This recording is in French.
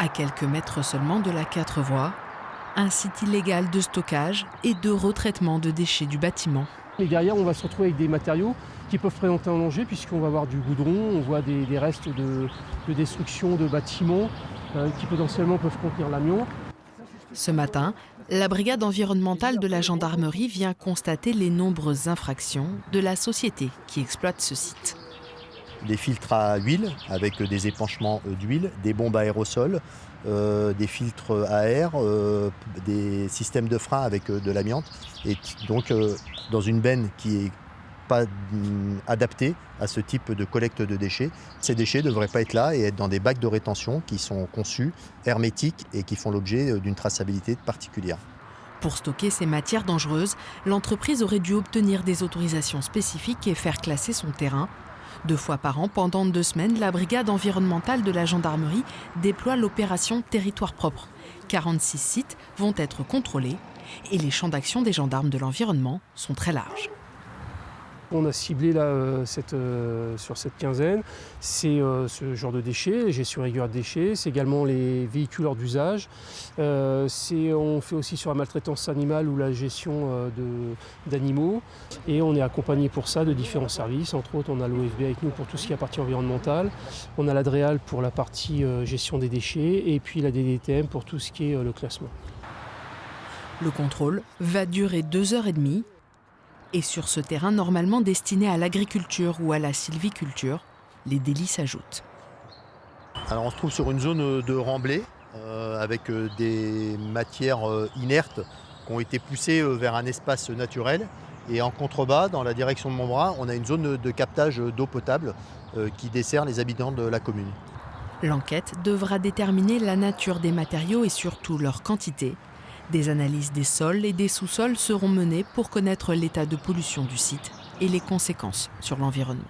À quelques mètres seulement de la 4 voies, un site illégal de stockage et de retraitement de déchets du bâtiment. Et derrière, on va se retrouver avec des matériaux qui peuvent présenter un danger puisqu'on va avoir du goudron, on voit des restes de destruction de bâtiments qui potentiellement peuvent contenir l'amiante. Ce matin, la brigade environnementale de la gendarmerie vient constater les nombreuses infractions de la société qui exploite ce site. Des filtres à huile avec des épanchements d'huile, des bombes à aérosols, des filtres à air, des systèmes de frein avec de l'amiante. Et donc dans une benne qui n'est pas adaptée à ce type de collecte de déchets. Ces déchets ne devraient pas être là et être dans des bacs de rétention qui sont conçus, hermétiques et qui font l'objet d'une traçabilité particulière. Pour stocker ces matières dangereuses, l'entreprise aurait dû obtenir des autorisations spécifiques et faire classer son terrain. 2 fois par an, pendant 2 semaines, la brigade environnementale de la gendarmerie déploie l'opération Territoire propre. 46 sites vont être contrôlés et les champs d'action des gendarmes de l'environnement sont très larges. On a ciblé là, sur cette quinzaine, c'est ce genre de déchets, gestion régulière de déchets, c'est également les véhicules hors d'usage, on fait aussi sur la maltraitance animale ou la gestion d'animaux et on est accompagné pour ça de différents services, entre autres on a l'OFB avec nous pour tout ce qui est partie environnementale, on a l'ADREAL pour la partie gestion des déchets et puis la DDTM pour tout ce qui est le classement. Le contrôle va durer 2h30. Et sur ce terrain normalement destiné à l'agriculture ou à la sylviculture, les délits s'ajoutent. Alors on se trouve sur une zone de remblai avec des matières inertes qui ont été poussées vers un espace naturel. Et en contrebas, dans la direction de Montbras, on a une zone de captage d'eau potable qui dessert les habitants de la commune. L'enquête devra déterminer la nature des matériaux et surtout leur quantité. Des analyses des sols et des sous-sols seront menées pour connaître l'état de pollution du site et les conséquences sur l'environnement.